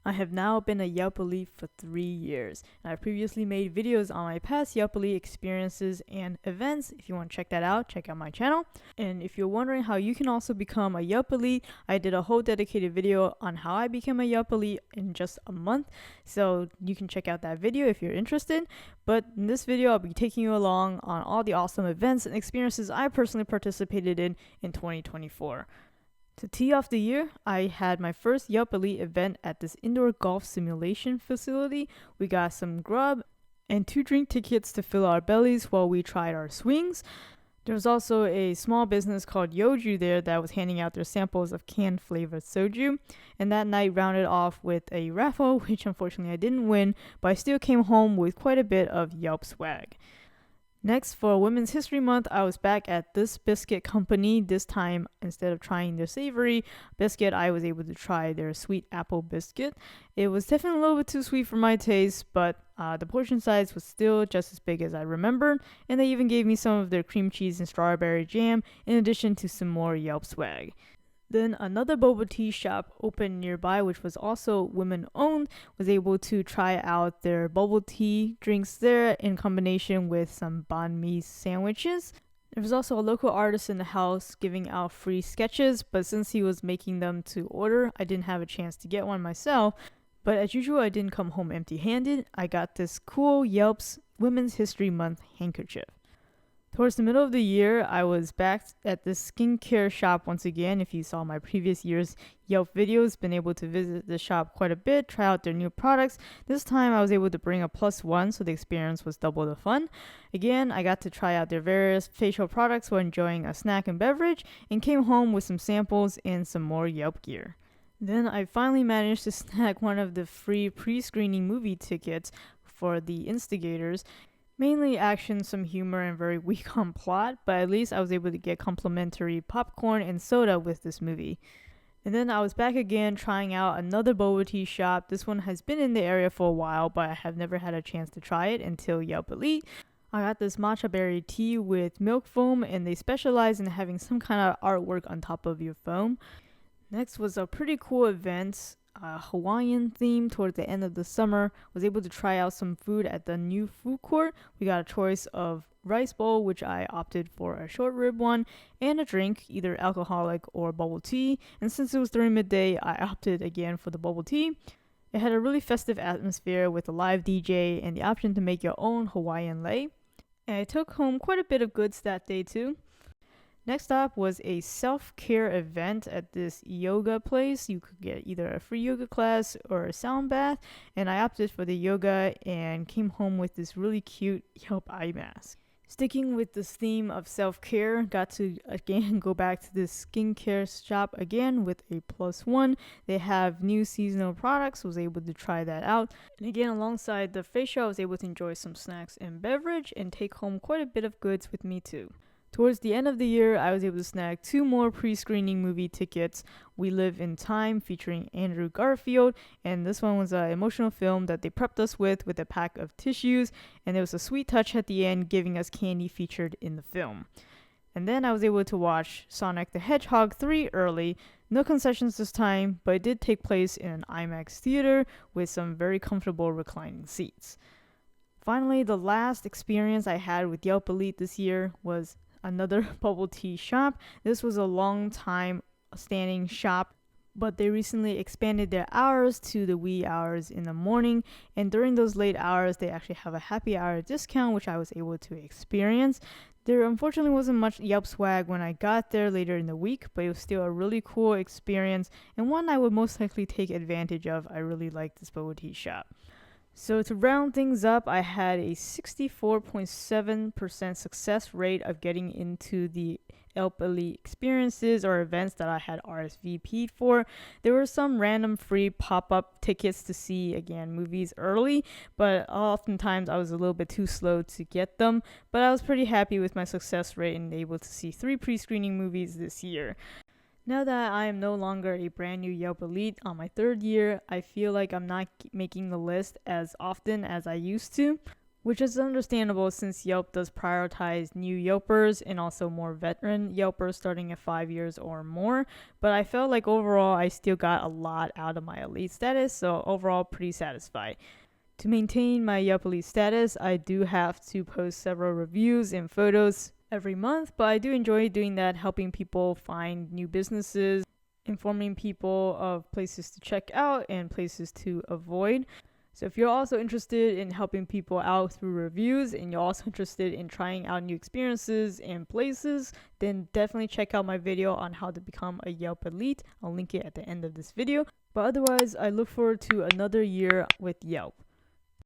I have now been a Yelp Elite for 3 years, and I previously made videos on my past Yelp Elite experiences and events. If you want to check that out, check out my channel. And if you're wondering how you can also become a Yelp Elite, I did a whole dedicated video on how I became a Yelp Elite in just a month, so you can check out that video if you're interested. But in this video, I'll be taking you along on all the awesome events and experiences I personally participated in 2024. To tee off the year, I had my first Yelp Elite event at this indoor golf simulation facility. We got some grub and 2 drink tickets to fill our bellies while we tried our swings. There was also a small business called Yoju there that was handing out their samples of canned flavored soju. And that night rounded off with a raffle, which unfortunately I didn't win, but I still came home with quite a bit of Yelp swag. Next, for Women's History Month, I was back at this biscuit company. This time, instead of trying their savory biscuit, I was able to try their sweet apple biscuit. It was definitely a little bit too sweet for my taste, but the portion size was still just as big as I remembered, and they even gave me some of their cream cheese and strawberry jam, in addition to some more Yelp swag. Then another boba tea shop opened nearby, which was also women-owned, was able to try out their bubble tea drinks there in combination with some banh mi sandwiches. There was also a local artist in the house giving out free sketches, but since he was making them to order, I didn't have a chance to get one myself. But as usual, I didn't come home empty-handed. I got this cool Yelp's Women's History Month handkerchief. Towards the middle of the year, I was back at this skincare shop once again. If you saw my previous year's Yelp videos, been able to visit the shop quite a bit, try out their new products. This time I was able to bring a +1, so the experience was double the fun. Again, I got to try out their various facial products while enjoying a snack and beverage, and came home with some samples and some more Yelp gear. Then I finally managed to snag one of the free pre-screening movie tickets for The Instigators. Mainly action, some humor, and very weak on plot, but at least I was able to get complimentary popcorn and soda with this movie. And then I was back again trying out another boba tea shop. This one has been in the area for a while, but I have never had a chance to try it until Yelp Elite. I got this matcha berry tea with milk foam, and they specialize in having some kind of artwork on top of your foam. Next was a pretty cool event. Hawaiian theme towards the end of the summer. Was able to try out some food at the new food court. We got a choice of rice bowl, which I opted for a short rib one, and a drink, either alcoholic or bubble tea. And since it was during midday, I opted again for the bubble tea. It had a really festive atmosphere with a live DJ and the option to make your own Hawaiian lei. And I took home quite a bit of goods that day too. Next up was a self-care event at this yoga place. You could get either a free yoga class or a sound bath, and I opted for the yoga and came home with this really cute Yelp eye mask. Sticking with this theme of self-care, got to again go back to this skincare shop again with a +1. They have new seasonal products, was able to try that out. And again, alongside the facial, I was able to enjoy some snacks and beverage and take home quite a bit of goods with me too. Towards the end of the year, I was able to snag 2 more pre-screening movie tickets. We Live in Time, featuring Andrew Garfield, and this one was an emotional film that they prepped us with a pack of tissues, and there was a sweet touch at the end giving us candy featured in the film. And then I was able to watch Sonic the Hedgehog 3 early. No concessions this time, but it did take place in an IMAX theater with some very comfortable reclining seats. Finally, the last experience I had with Yelp Elite this year was another bubble tea shop. This was a long time standing shop, but they recently expanded their hours to the wee hours in the morning, and during those late hours they actually have a happy hour discount, which I was able to experience. There unfortunately wasn't much Yelp swag when I got there later in the week, but it was still a really cool experience and one I would most likely take advantage of. I really liked this bubble tea shop. So to round things up, I had a 64.7% success rate of getting into the Yelp Elite experiences or events that I had RSVP'd for. There were some random free pop-up tickets to see, again, movies early, but oftentimes I was a little bit too slow to get them. But I was pretty happy with my success rate and able to see 3 pre-screening movies this year. Now that I am no longer a brand new Yelp Elite on my 3rd year, I feel like I'm not making the list as often as I used to. which is understandable since Yelp does prioritize new Yelpers and also more veteran Yelpers starting at 5 years or more. But I felt like overall I still got a lot out of my elite status, so overall pretty satisfied. To maintain my Yelp elite status, I do have to post several reviews and photos every month, but I do enjoy doing that, helping people find new businesses, informing people of places to check out and places to avoid. So if you're also interested in helping people out through reviews and you're also interested in trying out new experiences and places, then definitely check out my video on how to become a Yelp elite. I'll link it at the end of this video. But otherwise, I look forward to another year with Yelp.